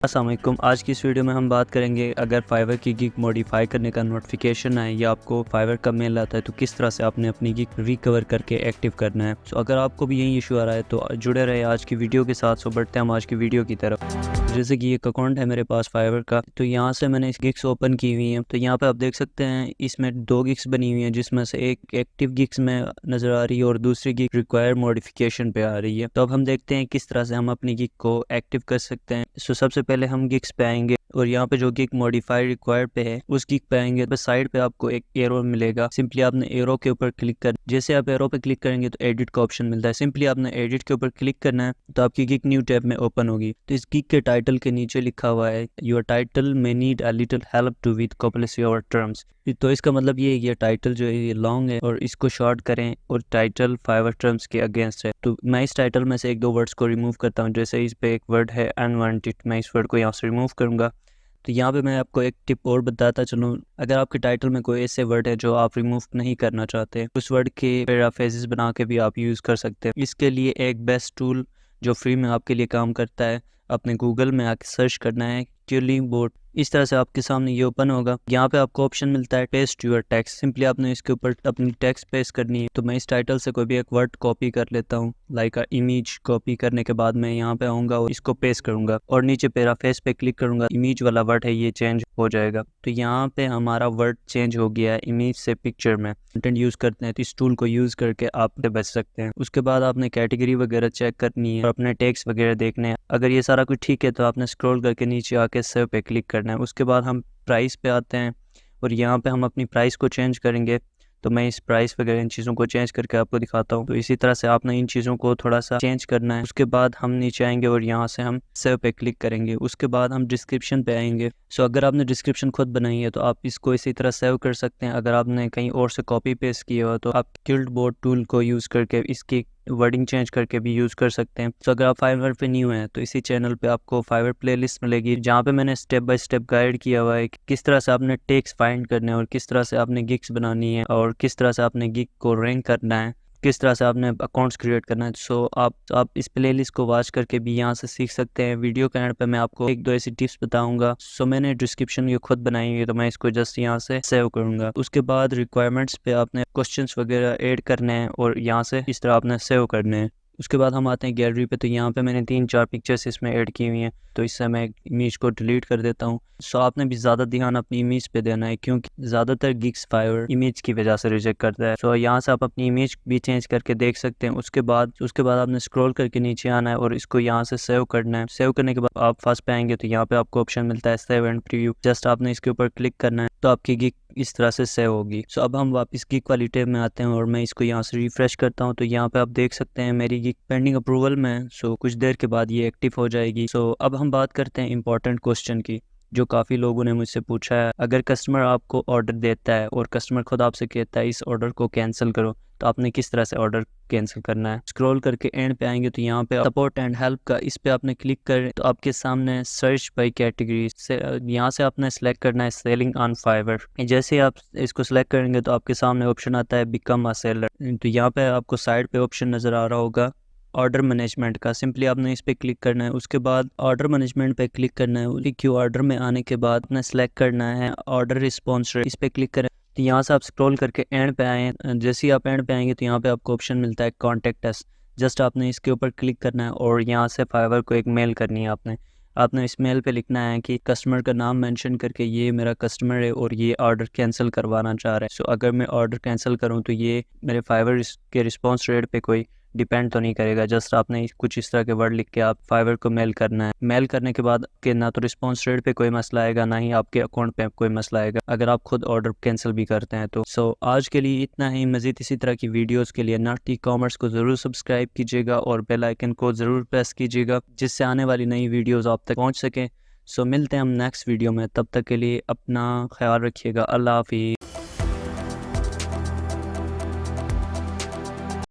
अस्सलाम वालेकुम। आज की इस वीडियो में हम बात करेंगे अगर फाइवर की गिग मॉडिफाई करने का नोटिफिकेशन आए या आपको फाइवर का मेल आता है तो किस तरह से आपने अपनी गिग रिकवर करके एक्टिव करना है। अगर आपको भी यही इशू आ रहा है तो जुड़े रहे आज की वीडियो के साथ। बढ़ते हैं हम आज की वीडियो की तरफ। जैसे कि एक अकाउंट है मेरे पास फाइवर का, तो यहाँ से मैंने इस गिग्स ओपन की हुई हैं। तो यहाँ पे आप देख सकते हैं इसमें 2 गिग्स बनी हुई हैं, जिसमें से एक एक्टिव गिग्स में नज़र आ रही है और दूसरी गिग रिक्वायर मॉडिफिकेशन पे आ रही है। तो अब हम देखते हैं किस तरह से हम अपनी गिग को एक्टिव कर सकते हैं। सबसे पहले हम गिग्स पे आएंगे और यहाँ पे जो गिग मॉडिफाई रिक्वायर्ड पे है उस गिग पे आएंगे। तो साइड पे आपको एक एरो मिलेगा, सिंपली आपने एरो के ऊपर क्लिक कर, जैसे आप एरो पे क्लिक करेंगे तो एडिट का ऑप्शन मिलता है। सिंपली आपने एडिट के ऊपर क्लिक करना है तो आपकी गिग न्यू टैब में ओपन होगी। तो इस गिग के टाइटल के नीचे लिखा हुआ है your title may need a little help to with complex your terms. तो इसका मतलब ये है कि ये टाइटल जो है ये लॉन्ग है और इसको शॉर्ट करें, और टाइटल फाइवर टर्म्स के अगेंस्ट है। तो मैं इस टाइटल में से 1-2 वर्ड्स को रिमूव करता हूँ। जैसे इस पे एक वर्ड है अनवांटेड, मैं इस वर्ड को यहाँ से रिमूव करूँगा। तो यहाँ पे मैं आपको एक टिप और बताता चलूँ, अगर आपके टाइटल में कोई ऐसे वर्ड है जो आप रिमूव नहीं करना चाहते, उस वर्ड के पैराफ्रेजेस बना के भी आप यूज़ कर सकते हैं। इसके लिए एक बेस्ट टूल जो फ्री में आपके लिए काम करता है, अपने गूगल में आके सर्च करना है ट्यूलिंग बोर्ड। इस तरह से आपके सामने ये ओपन होगा। यहाँ पे आपको ऑप्शन मिलता है पेस्ट योर टेक्स्ट, सिंपली आपने इसके ऊपर अपनी टेक्स्ट पेस्ट करनी है। तो मैं इस टाइटल से कोई भी एक वर्ड कॉपी कर लेता हूँ, लाइक इमेज। कॉपी करने के बाद मैं यहाँ पे आऊँगा और इसको पेस्ट करूँगा और नीचे पैराफ्रेज पे क्लिक करूँगा। इमेज वाला वर्ड है ये चेंज हो जाएगा। तो यहाँ पे हमारा वर्ड चेंज हो गया है इमेज से पिक्चर में। कंटेंट यूज़ करते हैं तो इस टूल को यूज़ करके आप बच सकते हैं। उसके बाद आपने कैटेगरी वगैरह चेक करनी है और अपने टैग्स वगैरह देखने हैं। अगर ये सारा कुछ ठीक है तो आपने स्क्रॉल करके नीचे आके सेव पे क्लिक करना है। उसके बाद हम प्राइस पे आते हैं और यहाँ पे हम अपनी प्राइस को चेंज करेंगे। तो मैं इस प्राइस वगैरह इन चीज़ों को चेंज करके आपको दिखाता हूँ। तो इसी तरह से आपने इन चीज़ों को थोड़ा सा चेंज करना है। उसके बाद हम नीचे आएंगे और यहाँ से हम सेव पे क्लिक करेंगे। उसके बाद हम डिस्क्रिप्शन पे आएंगे। अगर आपने डिस्क्रिप्शन खुद बनाई है तो आप इसको इसी तरह सेव कर सकते हैं। अगर आपने कहीं और से कॉपी पेस्ट किया हो तो आप गिल्ड बोर्ड टूल को यूज़ करके इसकी वर्डिंग चेंज करके भी यूज़ कर सकते हैं। अगर आप फाइवर पे न्यू हैं तो इसी चैनल पे आपको फाइवर प्लेलिस्ट मिलेगी, जहाँ पे मैंने स्टेप बाय स्टेप गाइड किया हुआ है कि किस तरह से आपने टेक्स्ट फाइंड करने हैं और किस तरह से आपने गिग्स बनानी है और किस तरह से आपने गिग को रैंक करना है, किस तरह से आपने अकाउंट्स क्रिएट करना है। आप इस प्लेलिस्ट को वॉच करके भी यहाँ से सीख सकते हैं। वीडियो के एंड पे मैं आपको 1-2 ऐसी टिप्स बताऊंगा। मैंने डिस्क्रिप्शन ये खुद बनाई है तो मैं इसको जस्ट यहाँ से सेव करूँगा। उसके बाद रिक्वायरमेंट्स पे आपने क्वेश्चंस वगैरह ऐड करने हैं और यहाँ से इस तरह आपने सेव करने हैं। उसके बाद हम आते हैं गैलरी पे। तो यहाँ पे मैंने 3-4 पिक्चर्स इसमें ऐड की हुई हैं, तो इससे मैं इमेज को डिलीट कर देता हूँ। आपने भी ज़्यादा ध्यान अपनी इमेज पे देना है, क्योंकि ज़्यादातर गिग्स फाइवर इमेज की वजह से रिजेक्ट करता है। यहाँ से आप अपनी इमेज भी चेंज करके देख सकते हैं। उसके बाद आपने स्क्रॉल करके नीचे आना है और इसको यहाँ से सेव करना है। सेव करने के बाद आप फर्स्ट पे आएंगे तो यहाँ पे आपको ऑप्शन मिलता है सेव एंड प्रीव्यू। जस्ट आपने इसके ऊपर क्लिक करना है तो आपकी गिग इस तरह से सेव होगी। अब हम वापस गिग वाली टैब में आते हैं और मैं इसको यहाँ से रिफ्रेश करता हूँ। तो यहाँ पे आप देख सकते हैं मेरी गिग पेंडिंग अप्रूवल में। कुछ देर के बाद ये एक्टिव हो जाएगी। अब हम बात करते हैं इंपॉर्टेंट क्वेश्चन की, जो काफ़ी लोगों ने मुझसे पूछा है। अगर कस्टमर आपको ऑर्डर देता है और कस्टमर खुद आपसे कहता है इस ऑर्डर को कैंसिल करो, तो आपने किस तरह से ऑर्डर कैंसिल करना है। स्क्रॉल करके एंड पे आएंगे तो यहाँ पे सपोर्ट एंड हेल्प का इस पे आपने क्लिक करें तो आपके सामने सर्च बाय कैटेगरी से यहाँ से आपने सेलेक्ट करना है सेलिंग ऑन फाइवर। जैसे आप इसको सेलेक्ट करेंगे तो आपके सामने ऑप्शन आता है बिकम अ सेलर। तो यहाँ पे आपको साइड पे ऑप्शन नज़र आ रहा होगा ऑर्डर मैनेजमेंट का, सिंपली आपने इस पे क्लिक करना है। उसके बाद ऑर्डर मैनेजमेंट पे क्लिक करना है। क्यू ऑर्डर में आने के बाद आपने सेलेक्ट करना है ऑर्डर रिस्पॉन्स रेट, इस पे क्लिक करें। तो यहाँ से आप स्क्रॉल करके एंड पे आए। जैसे ही आप एंड पे आएंगे तो यहाँ पे आपको ऑप्शन मिलता है कॉन्टेक्ट अस। जस्ट आपने इसके ऊपर क्लिक करना है और यहाँ से फाइवर को एक मेल करनी है। आपने इस मेल पे लिखना है कि कस्टमर का नाम मेंशन करके ये मेरा कस्टमर है और ये ऑर्डर कैंसिल करवाना चाह रहा है। अगर मैं ऑर्डर कैंसिल करूँ तो ये मेरे फाइवर के रिस्पॉन्स रेट पे कोई डिपेंड तो नहीं करेगा। जस्ट आपने कुछ इस तरह के वर्ड लिख के आप फाइवर को मेल करना है। मेल करने के बाद के ना तो रिस्पॉन्स रेट पे कोई मसला आएगा, ना ही आपके अकाउंट पे कोई मसला आएगा अगर आप खुद ऑर्डर कैंसिल भी करते हैं तो। आज के लिए इतना ही। मज़ीद इसी तरह की वीडियोस के लिए नॉट ई कॉमर्स को ज़रूर सब्सक्राइब कीजिएगा और बेल आइकन को ज़रूर प्रेस कीजिएगा, जिससे आने वाली नई वीडियोज़ आप तक पहुँच सकें। मिलते हैं हम नेक्स्ट वीडियो में। तब तक के लिए अपना ख्याल रखिएगा। अल्लाह हाफिज़।